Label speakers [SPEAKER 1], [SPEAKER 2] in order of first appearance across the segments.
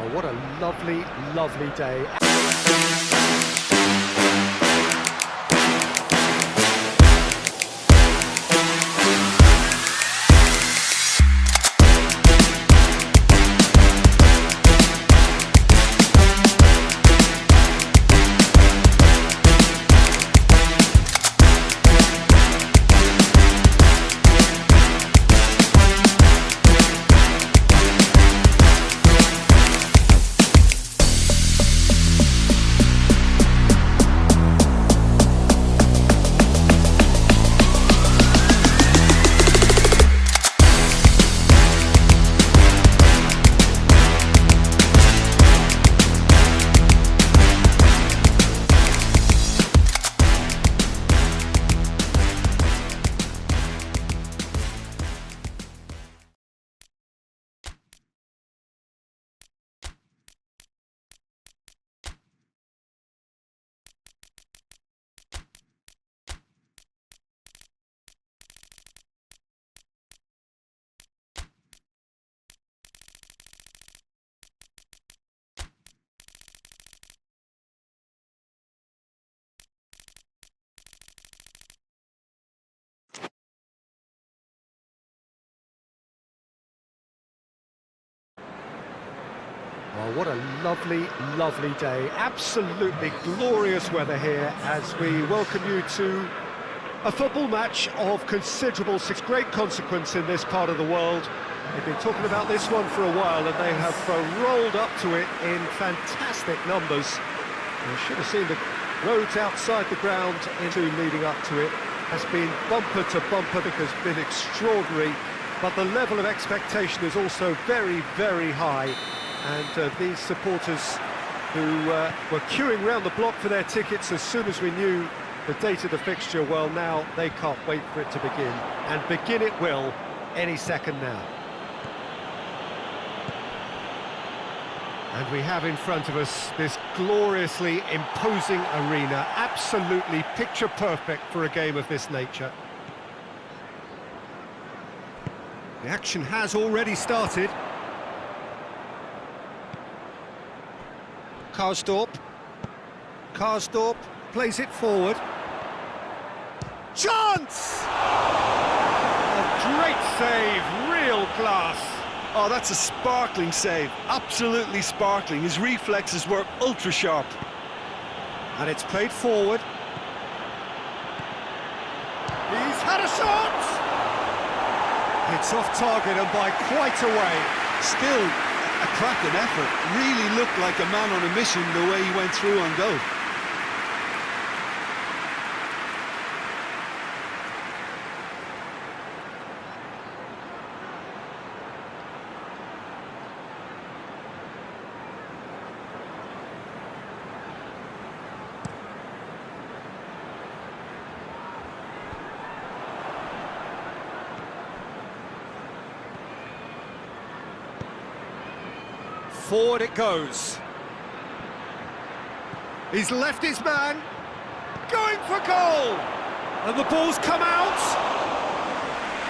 [SPEAKER 1] Oh, what a lovely, lovely day. Well, what a lovely, lovely day. Absolutely glorious weather here as we welcome you to a football match of considerable, great consequence in this part of the world. They've been talking about this one for a while and they have rolled up to it in fantastic numbers. You should have seen the roads outside the ground into leading up to it. Has been bumper to bumper because it's been extraordinary, but the level of expectation is also very, very high. And these supporters who were queuing round the block for their tickets as soon as we knew the date of the fixture, well, now they can't wait for it to begin. And begin it will any second now. And we have in front of us this gloriously imposing arena, absolutely picture perfect for a game of this nature. The action has already started. Karsdorp plays it forward. Chance! A great save, real class.
[SPEAKER 2] Oh, that's a sparkling save, absolutely sparkling. His reflexes were ultra sharp.
[SPEAKER 1] And it's played forward. He's had a shot! It's off target and by quite a way.
[SPEAKER 2] Still a cracking effort, really looked like a man on a mission the way he went through on goal.
[SPEAKER 1] Forward it goes. He's left his man. Going for goal! And the ball's come out.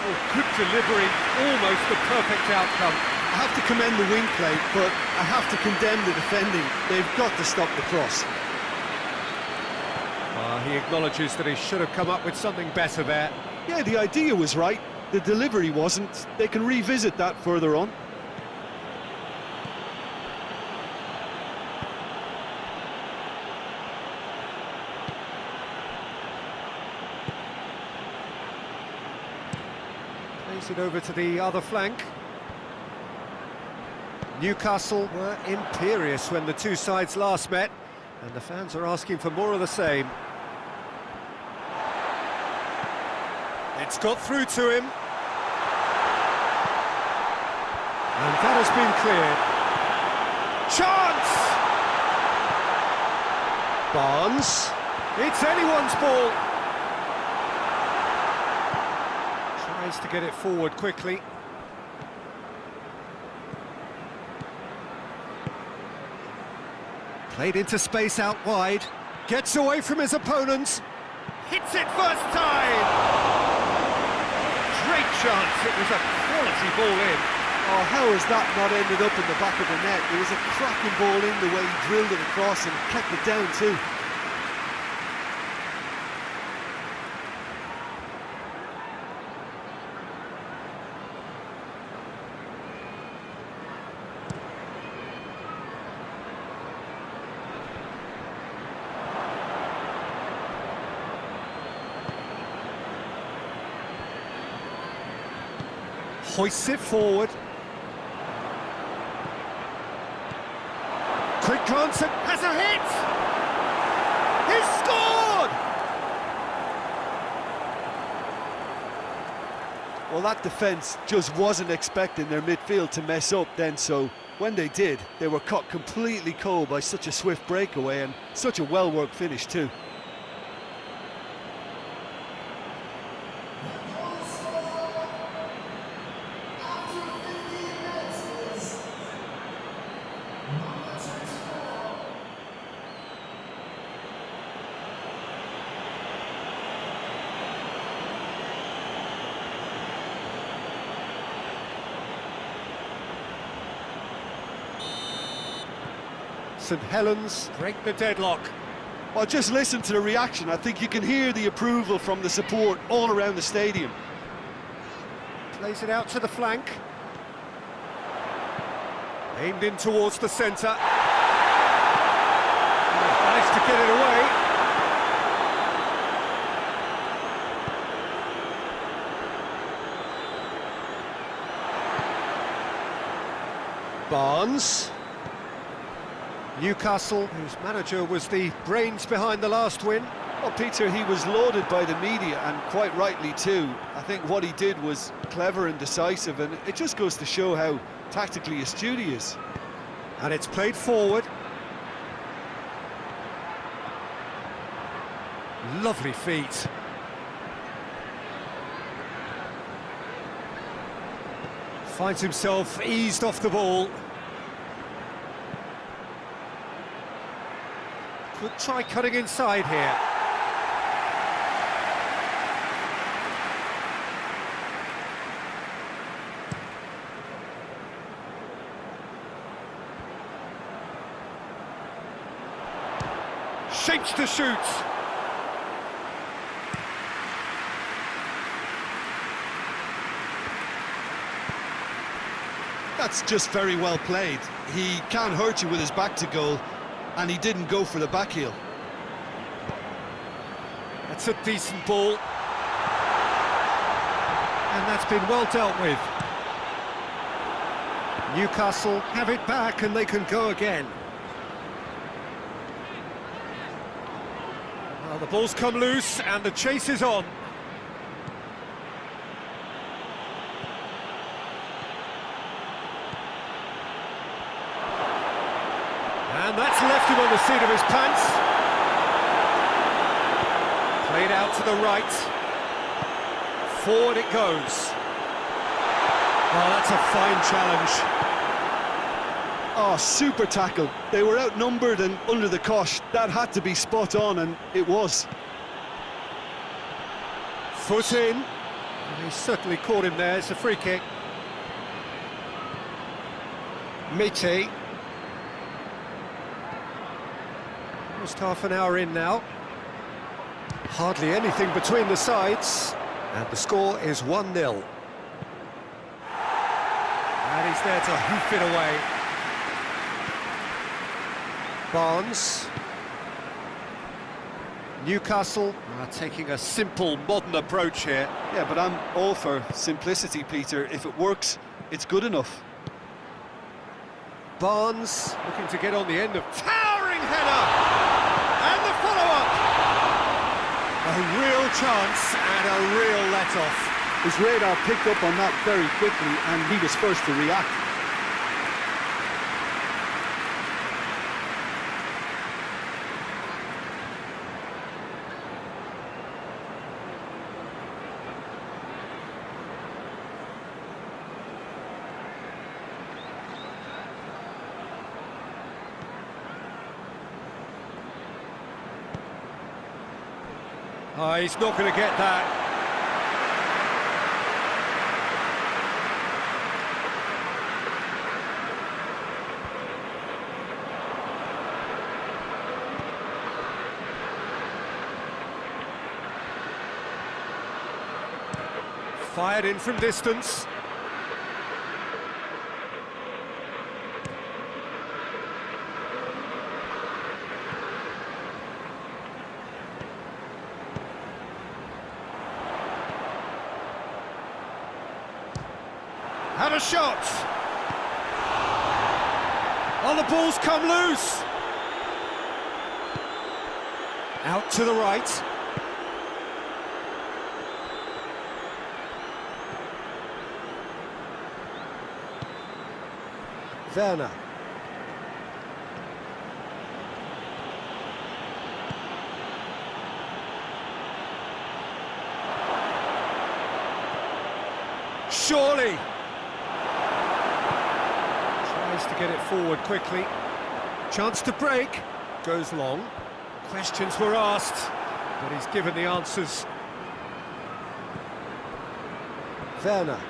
[SPEAKER 1] Oh, good delivery. Almost the perfect outcome.
[SPEAKER 2] I have to commend the wing play, but I have to condemn the defending. They've got to stop the cross.
[SPEAKER 1] He acknowledges that he should have come up with something better there.
[SPEAKER 2] Yeah, the idea was right. The delivery wasn't. They can revisit that further on.
[SPEAKER 1] Plays it over to the other flank. Newcastle were imperious when the two sides last met, and the fans are asking for more of the same. It's got through to him. And that has been cleared. Chance! Barnes. It's anyone's ball. Tries to get it forward quickly. Played into space out wide. Gets away from his opponents. Hits it first time! Great chance, it was a quality ball in.
[SPEAKER 2] Oh, how has that not ended up in the back of the net? It was a cracking ball in the way he drilled it across and kept it down too.
[SPEAKER 1] Hoists it forward. Quick glance and has a hit! He's scored!
[SPEAKER 2] Well, that defence just wasn't expecting their midfield to mess up then, so when they did, they were caught completely cold by such a swift breakaway and such a well-worked finish too.
[SPEAKER 1] Saint Helens break the deadlock.
[SPEAKER 2] Well, just listen to the reaction. I think you can hear the approval from the support all around the stadium.
[SPEAKER 1] Plays it out to the flank. Aimed in towards the centre. Managed to get it away. Barnes. Newcastle, whose manager was the brains behind the last win.
[SPEAKER 2] Well, Peter, he was lauded by the media, and quite rightly too. I think what he did was clever and decisive, and it just goes to show how tactically astute he is.
[SPEAKER 1] And it's played forward. Lovely feet. Finds himself eased off the ball. Could try cutting inside here. Shapes to shoot.
[SPEAKER 2] That's just very well played. He can't hurt you with his back to goal, and he didn't go for the back heel.
[SPEAKER 1] That's a decent ball. And that's been well dealt with. Newcastle have it back and they can go again. Well, the ball's come loose and the chase is on. And that's left him on the seat of his pants. Played out to the right. Forward it goes. Oh, that's a fine challenge.
[SPEAKER 2] Oh, super tackle. They were outnumbered and under the cosh. That had to be spot on, and it was.
[SPEAKER 1] Foot in. He certainly caught him there. It's a free kick. Miti. Almost half an hour in now. Hardly anything between the sides. And the score is 1-0. And he's there to hoof it away. Barnes. Newcastle are taking a simple, modern approach here.
[SPEAKER 2] Yeah, but I'm all for simplicity, Peter. If it works, it's good enough.
[SPEAKER 1] Barnes looking to get on the end of towering header, and the follow-up. A real chance and a real let-off.
[SPEAKER 2] His radar picked up on that very quickly, and he was first to react.
[SPEAKER 1] Oh, he's not going to get that. Fired in from distance. Had a shot! Oh, the ball's come loose! Out to the right. Werner. Surely! Tries to get it forward quickly. Chance to break. Goes long. Questions were asked, but he's given the answers. Werner.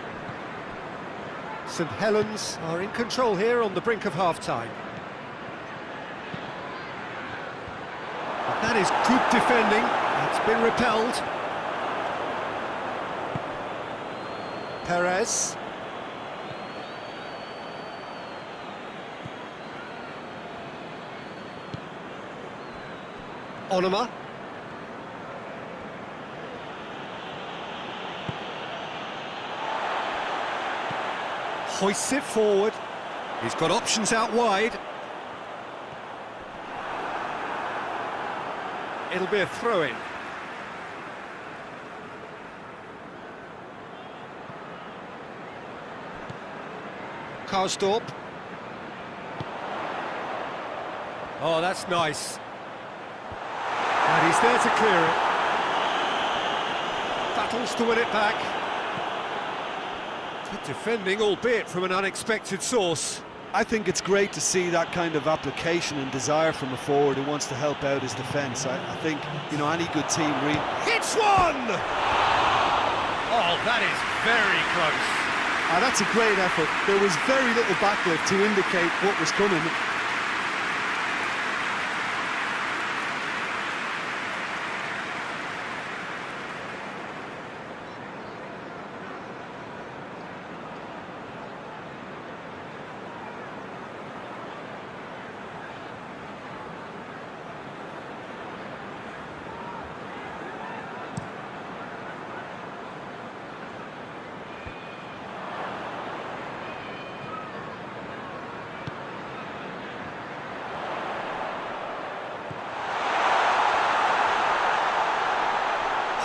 [SPEAKER 1] Saint Helens are in control here on the brink of half-time. But that is good defending. It's been repelled. Perez. Onoma. Hoists it forward. He's got options out wide. It'll be a throw-in. Karsdorp. Oh, that's nice. And he's there to clear it. Battles to win it back. Good defending, albeit from an unexpected source.
[SPEAKER 2] I think it's great to see that kind of application and desire from a forward who wants to help out his defence. I think, you know, any good team really...
[SPEAKER 1] Hits one! Oh, that is very close.
[SPEAKER 2] That's a great effort. There was very little backlift to indicate what was coming.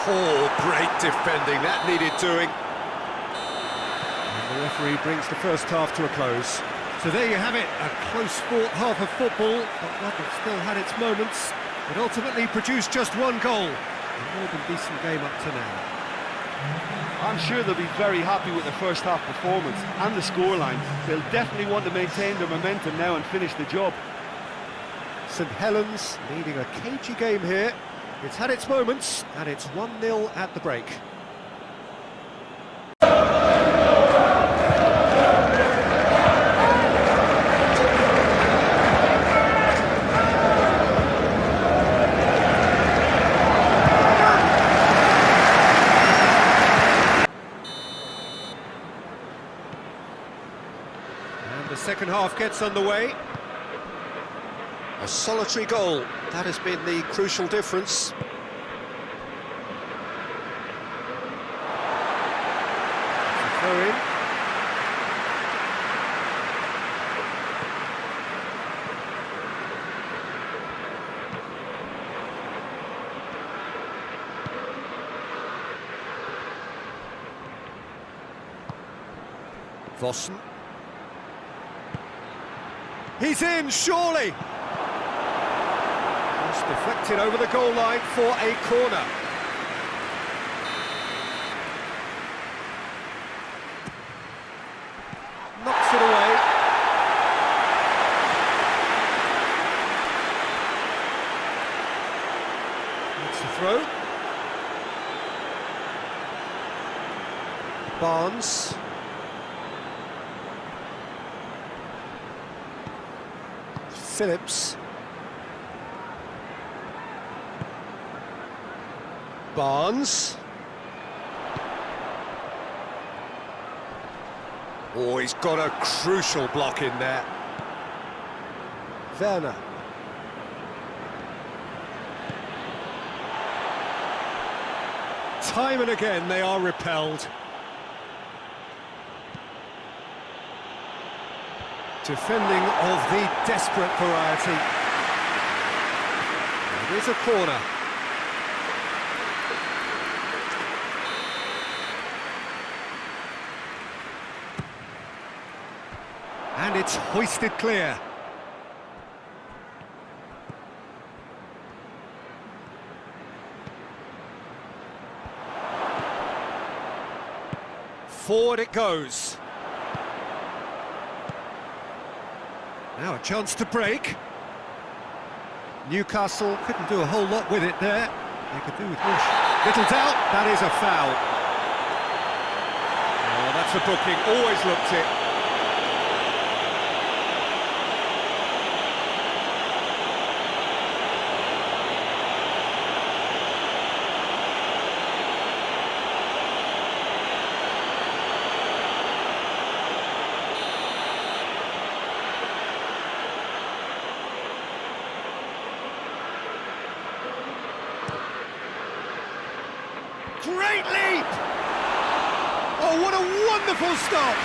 [SPEAKER 1] Oh, great defending, that needed doing. And the referee brings the first half to a close. So there you have it, a close-fought half of football, but one that still had its moments, but ultimately produced just one goal. A more than decent game up to now.
[SPEAKER 2] I'm sure they'll be very happy with their first half performance and the scoreline. They'll definitely want to maintain their momentum now and finish the job.
[SPEAKER 1] St Helens leading a cagey game here. It's had its moments, and it's 1-0 at the break. And the second half gets underway. A solitary goal, that has been the crucial difference. Throw in. Vossen. He's in, surely! Deflected over the goal line for a corner. Knocks it away. That's the throw. Barnes. Phillips. Barnes. Oh, he's got a crucial block in there. Werner. Time and again they are repelled. Defending of the desperate variety. It is a corner. And it's hoisted clear. Forward it goes. Now a chance to break. Newcastle couldn't do a whole lot with it there. They could do with push. Little doubt, that is a foul. Oh, that's a booking, always looked it. Great leap! Oh, what a wonderful stop!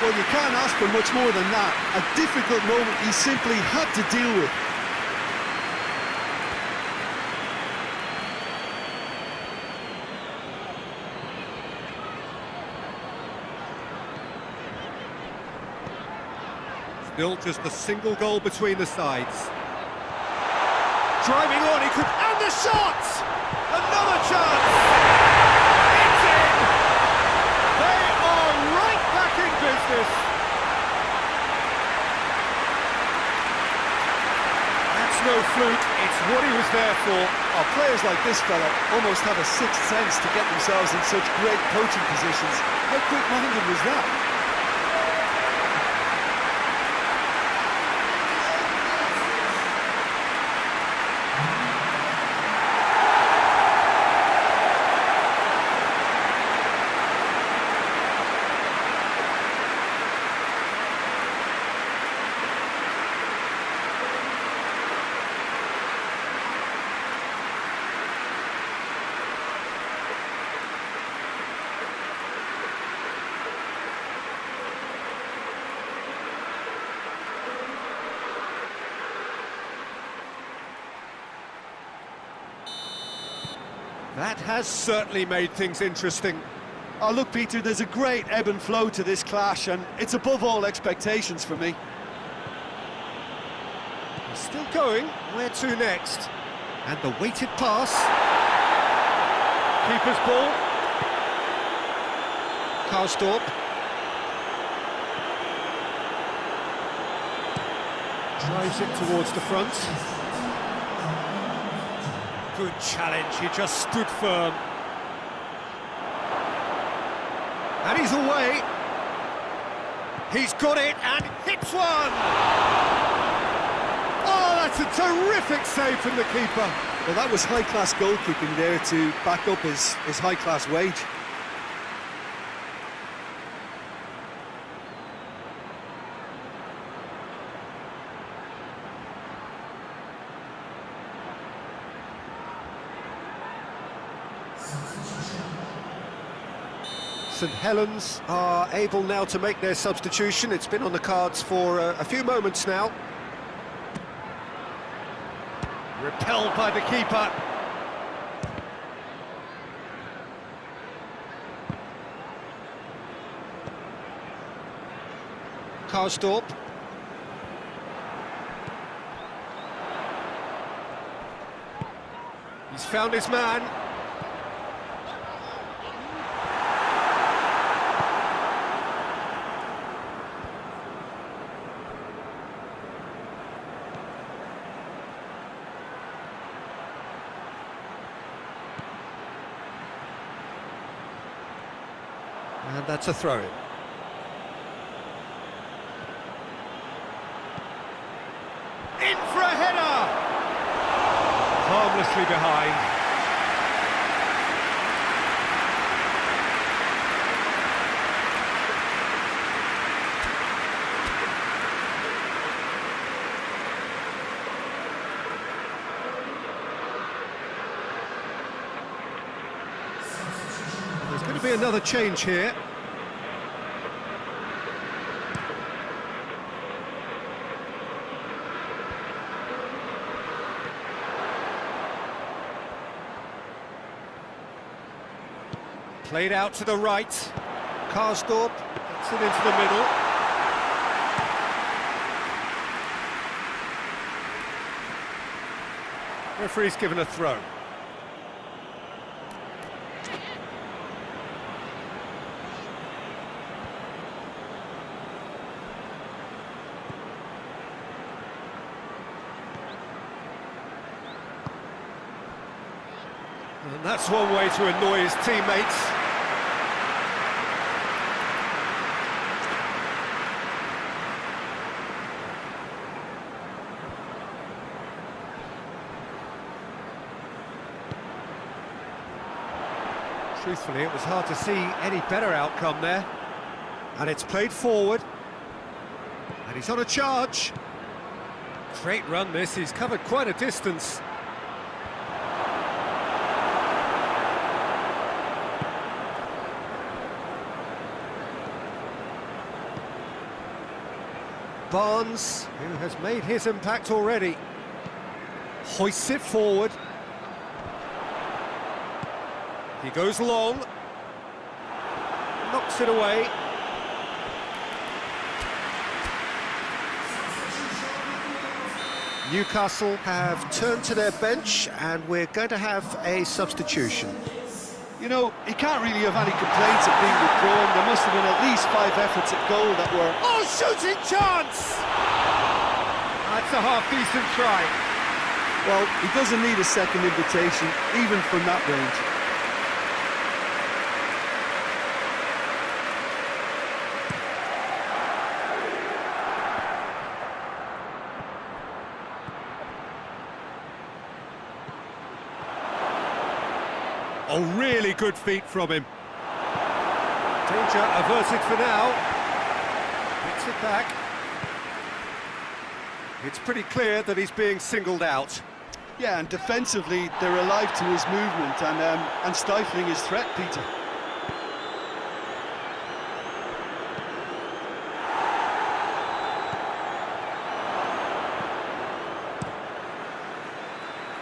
[SPEAKER 2] Well, you can't ask for much more than that. A difficult moment he simply had to deal with.
[SPEAKER 1] Still just a single goal between the sides. Driving on, he could... And the shot! Another chance! It's in! They are right back in business! That's no fluke, it's what he was there for.
[SPEAKER 2] Oh, players like this fella almost have a sixth sense to get themselves in such great coaching positions. How quick-minded was that?
[SPEAKER 1] That has certainly made things interesting.
[SPEAKER 2] Oh, look, Peter, there's a great ebb and flow to this clash, and it's above all expectations for me.
[SPEAKER 1] He's still going. Where to next? And the weighted pass. Keeper's ball. Karsdorp. Drives it towards the front. Good challenge, he just stood firm. And he's away. He's got it and hits one! Oh, that's a terrific save from the keeper.
[SPEAKER 2] Well, that was high-class goalkeeping there to back up his high-class wage.
[SPEAKER 1] Saint Helens are able now to make their substitution. It's been on the cards for a few moments now. Repelled by the keeper. Karsdorp. He's found his man. And that's a throw-in. In for a header! Harmlessly behind. be another change here. Played out to the right. Karsdorp gets it into the middle. Referee's given a throw. And that's one way to annoy his teammates. Truthfully, it was hard to see any better outcome there. And it's played forward. And he's on a charge. Great run this, he's covered quite a distance. Barnes, who has made his impact already, hoists it forward. He goes long, knocks it away. Newcastle have turned to their bench and we're going to have a substitution.
[SPEAKER 2] You know, he can't really have any complaints of being withdrawn. There must have been at least 5 efforts at goal that were...
[SPEAKER 1] Oh, shooting chance! That's a half-decent try.
[SPEAKER 2] Well, he doesn't need a second invitation, even from that range.
[SPEAKER 1] Oh, really good feet from him. Danger averted for now. Gets it back. It's pretty clear that he's being singled out.
[SPEAKER 2] Yeah, and defensively, they're alive to his movement and stifling his threat, Peter.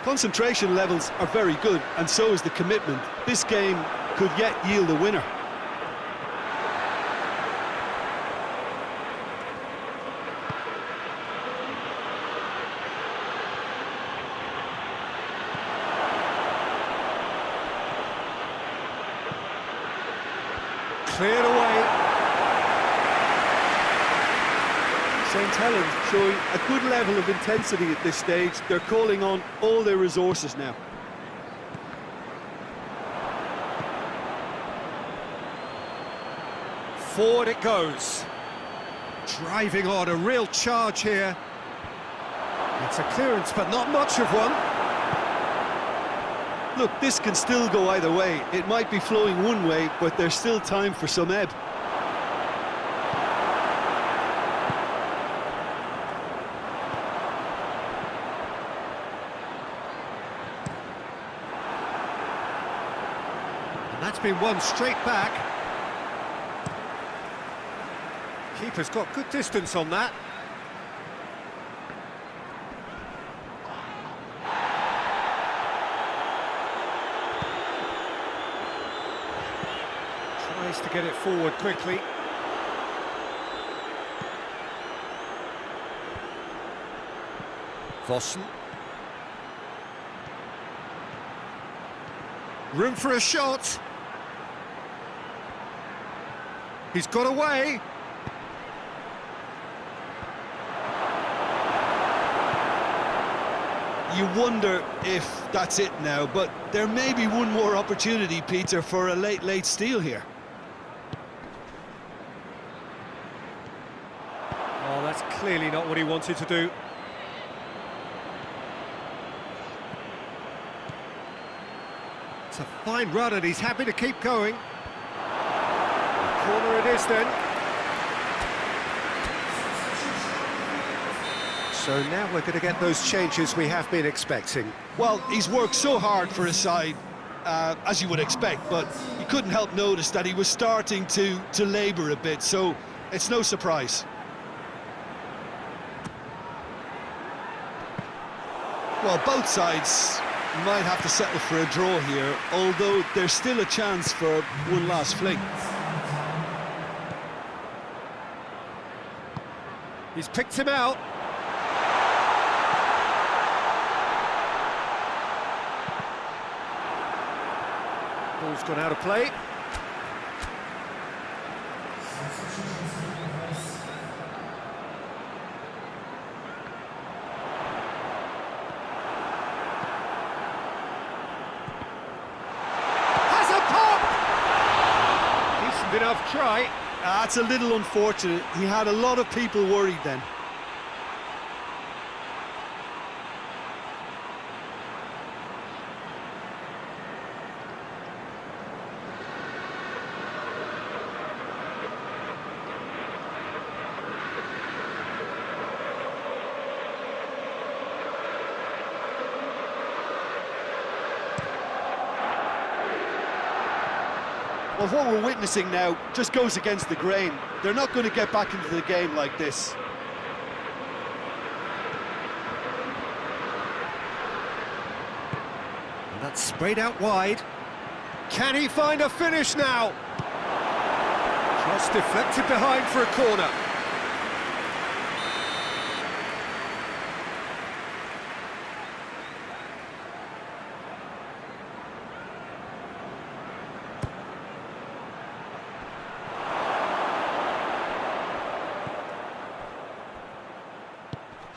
[SPEAKER 2] Concentration levels are very good, and so is the commitment. This game could yet yield a winner.
[SPEAKER 1] Cleared away.
[SPEAKER 2] Saint Helens showing a good level of intensity at this stage. They're calling on all their resources now.
[SPEAKER 1] Forward it goes. Driving on, a real charge here. It's a clearance, but not much of one.
[SPEAKER 2] Look, this can still go either way. It might be flowing one way, but there's still time for some ebb.
[SPEAKER 1] And that's been won straight back. Keeper's got good distance on that. Tries to get it forward quickly. Vossen. Room for a shot. He's got away.
[SPEAKER 2] You wonder if that's it now, but there may be one more opportunity, Peter, for a late steal here.
[SPEAKER 1] Oh, that's clearly not what he wanted to do. It's a fine run and he's happy to keep going. Corner it is then. So now we're going to get those changes we have been expecting.
[SPEAKER 2] Well, he's worked so hard for his side, as you would expect, but you couldn't help notice that he was starting to labour a bit, so it's no surprise. Well, both sides might have to settle for a draw here, although there's still a chance for one last fling.
[SPEAKER 1] He's picked him out. Ball's gone out of play. Has a pop! Decent enough try.
[SPEAKER 2] That's a little unfortunate. He had a lot of people worried then. Well, what we're witnessing now just goes against the grain. They're not going to get back into the game like this.
[SPEAKER 1] And that's sprayed out wide. Can he find a finish now? Just deflected behind for a corner.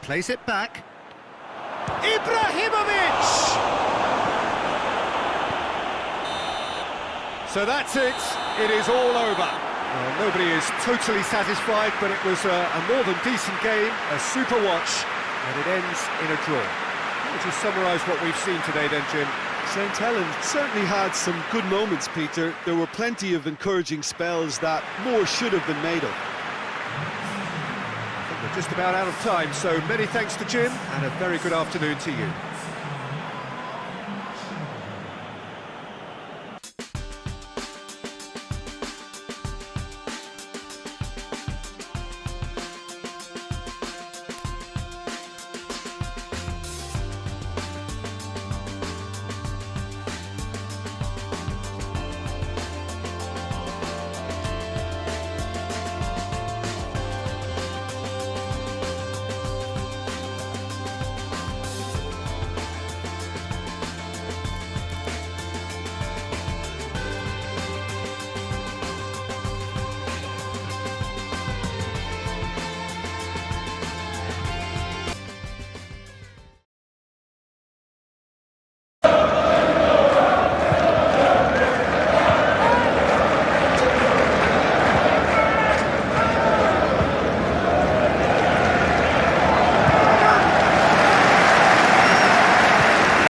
[SPEAKER 1] Plays it back. Ibrahimovic! So that's it. It is all over. Well, nobody is totally satisfied, but it was a more than decent game, a super watch, and it ends in a draw. How would you summarise what we've seen today then, Jim?
[SPEAKER 2] St Helens certainly had some good moments, Peter. There were plenty of encouraging spells that more should have been made of.
[SPEAKER 1] We're just about out of time, so many thanks to Jim, and a very good afternoon to you.